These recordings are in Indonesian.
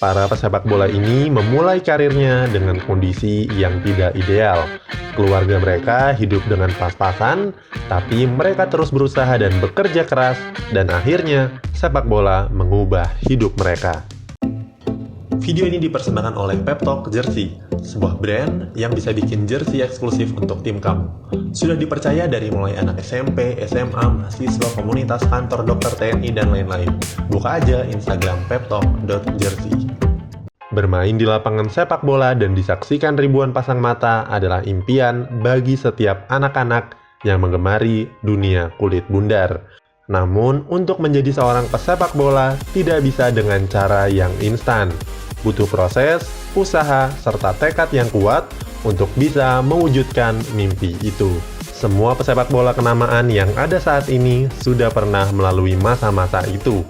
Para pesepak bola ini memulai karirnya dengan kondisi yang tidak ideal. Keluarga mereka hidup dengan pas-pasan, tapi mereka terus berusaha dan bekerja keras, dan akhirnya sepak bola mengubah hidup mereka. Video ini dipersembahkan oleh Peptalk Jersey, sebuah brand yang bisa bikin jersey eksklusif untuk tim kamu. Sudah dipercaya dari mulai anak SMP, SMA, mahasiswa, komunitas, kantor, dokter, TNI, dan lain-lain. Buka aja Instagram peptalk.jersey. Bermain di lapangan sepak bola dan disaksikan ribuan pasang mata adalah impian bagi setiap anak-anak yang menggemari dunia kulit bundar. Namun, untuk menjadi seorang pesepak bola tidak bisa dengan cara yang instan. Butuh proses, usaha, serta tekad yang kuat untuk bisa mewujudkan mimpi itu. Semua pesepak bola kenamaan yang ada saat ini sudah pernah melalui masa-masa itu.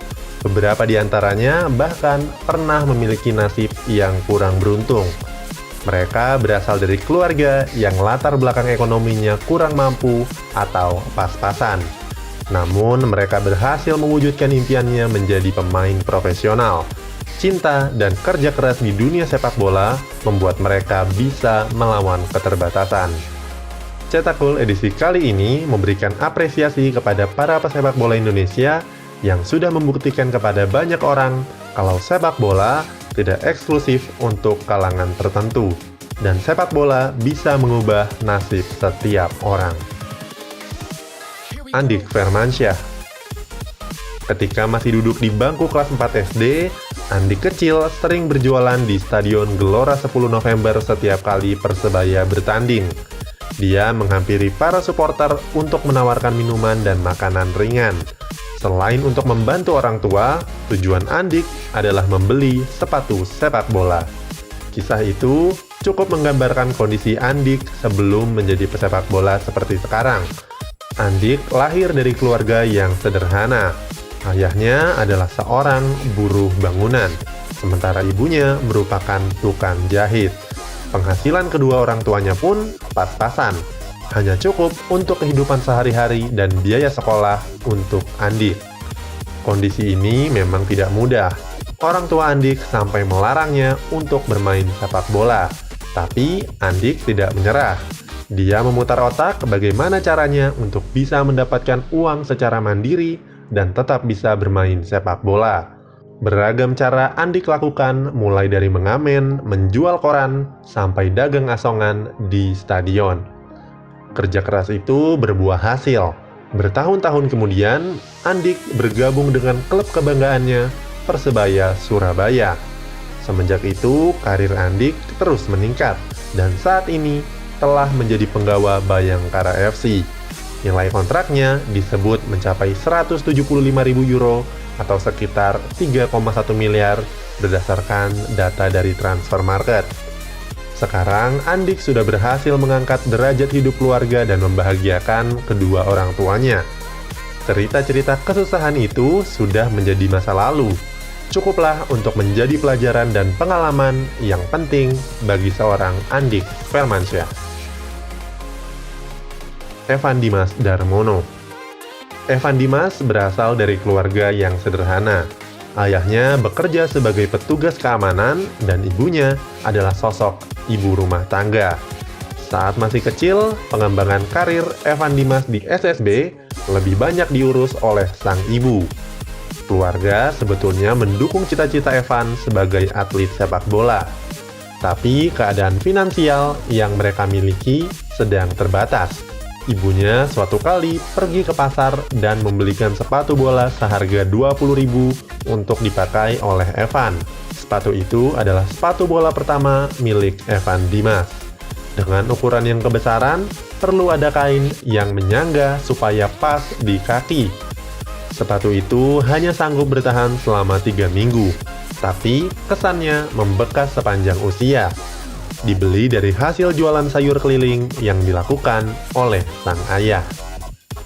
Beberapa di antaranya bahkan pernah memiliki nasib yang kurang beruntung. Mereka berasal dari keluarga yang latar belakang ekonominya kurang mampu atau pas-pasan. Namun mereka berhasil mewujudkan impiannya menjadi pemain profesional. Cinta dan kerja keras di dunia sepak bola membuat mereka bisa melawan keterbatasan. Cetak Gol edisi kali ini memberikan apresiasi kepada para pesepak bola Indonesia yang sudah membuktikan kepada banyak orang kalau sepak bola tidak eksklusif untuk kalangan tertentu, dan sepak bola bisa mengubah nasib setiap orang. Andik Firmansyah. Ketika masih duduk di bangku kelas 4 SD, Andik kecil sering berjualan di Stadion Gelora 10 November setiap kali Persebaya bertanding. Dia menghampiri para supporter untuk menawarkan minuman dan makanan ringan. Selain untuk membantu orang tua, tujuan Andik adalah membeli sepatu sepak bola. Kisah itu cukup menggambarkan kondisi Andik sebelum menjadi pesepak bola seperti sekarang. Andik lahir dari keluarga yang sederhana. Ayahnya adalah seorang buruh bangunan, sementara ibunya merupakan tukang jahit. Penghasilan kedua orang tuanya pun pas-pasan, hanya cukup untuk kehidupan sehari-hari dan biaya sekolah untuk Andik. Kondisi ini memang tidak mudah. Orang tua Andik sampai melarangnya untuk bermain sepak bola, tapi Andik tidak menyerah. Dia memutar otak bagaimana caranya untuk bisa mendapatkan uang secara mandiri dan tetap bisa bermain sepak bola. Beragam cara Andik lakukan, mulai dari mengamen, menjual koran, sampai dagang asongan di stadion. Kerja keras itu berbuah hasil. Bertahun-tahun kemudian, Andik bergabung dengan klub kebanggaannya, Persebaya Surabaya. Semenjak itu, karir Andik terus meningkat, dan saat ini telah menjadi penggawa Bayangkara FC. Nilai kontraknya disebut mencapai 175.000 euro atau sekitar 3,1 miliar berdasarkan data dari Transfermarkt. Sekarang, Andik sudah berhasil mengangkat derajat hidup keluarga dan membahagiakan kedua orang tuanya. Cerita-cerita kesusahan itu sudah menjadi masa lalu. Cukuplah untuk menjadi pelajaran dan pengalaman yang penting bagi seorang Andik Firmansyah. Evan Dimas Darmono. Evan Dimas berasal dari keluarga yang sederhana. Ayahnya bekerja sebagai petugas keamanan dan ibunya adalah sosok ibu rumah tangga. Saat masih kecil, pengembangan karir Evan Dimas di SSB lebih banyak diurus oleh sang ibu. Keluarga sebetulnya mendukung cita-cita Evan sebagai atlet sepak bola. Tapi keadaan finansial yang mereka miliki sedang terbatas. Ibunya suatu kali pergi ke pasar dan membelikan sepatu bola seharga 20.000 untuk dipakai oleh Evan. Sepatu itu adalah sepatu bola pertama milik Evan Dimas. Dengan ukuran yang kebesaran, perlu ada kain yang menyangga supaya pas di kaki. Sepatu itu hanya sanggup bertahan selama 3 minggu, tapi kesannya membekas sepanjang usia. Dibeli dari hasil jualan sayur keliling yang dilakukan oleh sang ayah.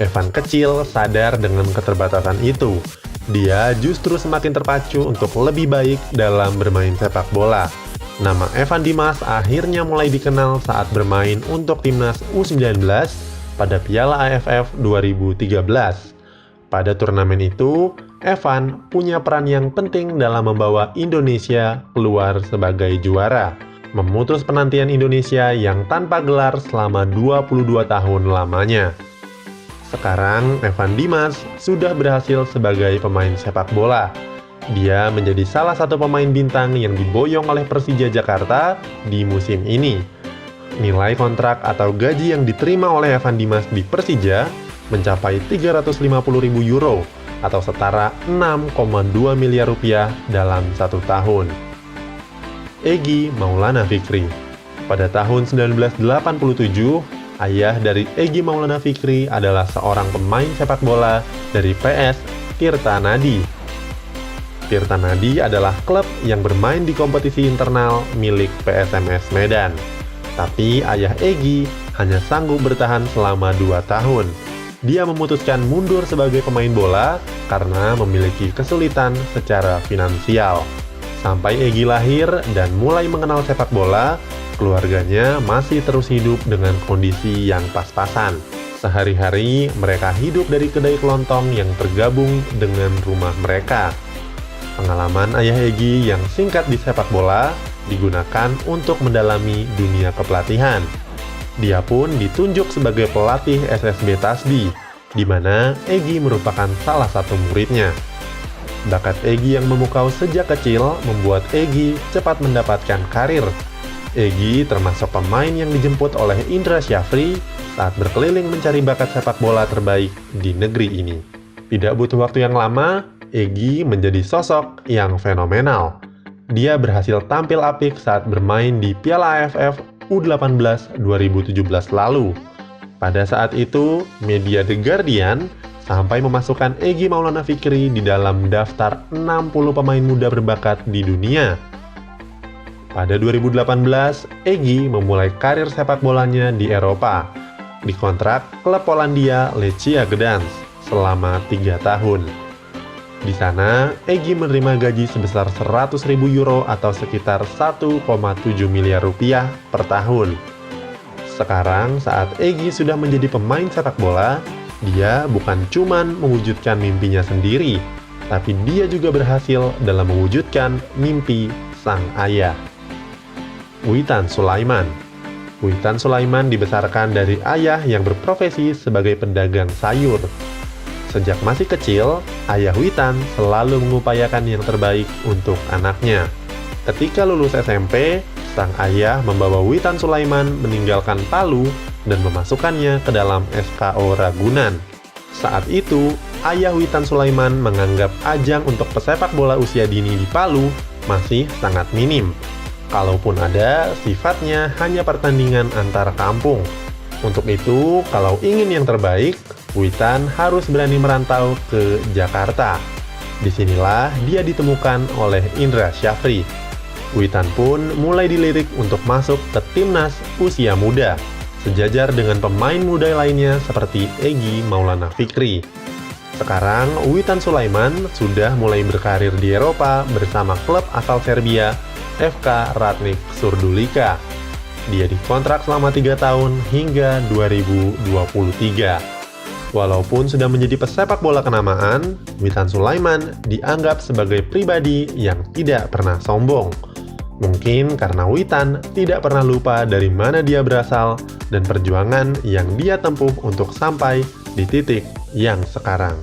Evan kecil sadar dengan keterbatasan itu. Dia justru semakin terpacu untuk lebih baik dalam bermain sepak bola. Nama Evan Dimas akhirnya mulai dikenal saat bermain untuk timnas U19 pada Piala AFF 2013. Pada turnamen itu, Evan punya peran yang penting dalam membawa Indonesia keluar sebagai juara, memutus penantian Indonesia yang tanpa gelar selama 22 tahun lamanya. Sekarang, Evan Dimas sudah berhasil sebagai pemain sepak bola. Dia menjadi salah satu pemain bintang yang diboyong oleh Persija Jakarta di musim ini. Nilai kontrak atau gaji yang diterima oleh Evan Dimas di Persija mencapai 350.000 euro atau setara 6,2 miliar rupiah dalam 1 tahun. Egy Maulana Fikri. Pada tahun 1987, ayah dari Egy Maulana Fikri adalah seorang pemain sepak bola dari PS Tirta Nadi. Tirta Nadi adalah klub yang bermain di kompetisi internal milik PSMS Medan. Tapi ayah Egy hanya sanggup bertahan selama 2 tahun. Dia memutuskan mundur sebagai pemain bola karena memiliki kesulitan secara finansial. Sampai Egy lahir dan mulai mengenal sepak bola, keluarganya masih terus hidup dengan kondisi yang pas-pasan. Sehari-hari mereka hidup dari kedai kelontong yang tergabung dengan rumah mereka. Pengalaman ayah Egy yang singkat di sepak bola digunakan untuk mendalami dunia kepelatihan. Dia pun ditunjuk sebagai pelatih SSB Tasdi, di mana Egy merupakan salah satu muridnya. Bakat Egy yang memukau sejak kecil membuat Egy cepat mendapatkan karir. Egy termasuk pemain yang dijemput oleh Indra Syafri saat berkeliling mencari bakat sepak bola terbaik di negeri ini. Tidak butuh waktu yang lama, Egy menjadi sosok yang fenomenal. Dia berhasil tampil apik saat bermain di Piala AFF U18 2017 lalu. Pada saat itu, media The Guardian sampai memasukkan Egy Maulana Fikri di dalam daftar 60 pemain muda berbakat di dunia. Pada 2018, Egy memulai karir sepak bolanya di Eropa, dikontrak klub Polandia Lechia Gdansk selama 3 tahun. Di sana, Egy menerima gaji sebesar 100.000 euro atau sekitar 1,7 miliar rupiah per tahun. Sekarang, saat Egy sudah menjadi pemain sepak bola, dia bukan cuman mewujudkan mimpinya sendiri, tapi dia juga berhasil dalam mewujudkan mimpi sang ayah. Witan Sulaiman. Witan Sulaiman dibesarkan dari ayah yang berprofesi sebagai pedagang sayur. Sejak masih kecil, ayah Witan selalu mengupayakan yang terbaik untuk anaknya. Ketika lulus SMP, sang ayah membawa Witan Sulaiman meninggalkan Palu dan memasukkannya ke dalam SKO Ragunan. Saat itu, ayah Witan Sulaiman menganggap ajang untuk pesepak bola usia dini di Palu masih sangat minim. Kalaupun ada, sifatnya hanya pertandingan antar kampung. Untuk itu, kalau ingin yang terbaik, Witan harus berani merantau ke Jakarta. Disinilah dia ditemukan oleh Indra Syafri. Witan pun mulai dilirik untuk masuk ke timnas usia muda, sejajar dengan pemain muda lainnya seperti Egy Maulana Fikri. Sekarang, Witan Sulaiman sudah mulai berkarir di Eropa bersama klub asal Serbia, FK Ratnik Surdulika. Dia dikontrak selama 3 tahun hingga 2023. Walaupun sudah menjadi pesepak bola kenamaan, Witan Sulaiman dianggap sebagai pribadi yang tidak pernah sombong. Mungkin karena Witan tidak pernah lupa dari mana dia berasal dan perjuangan yang dia tempuh untuk sampai di titik yang sekarang.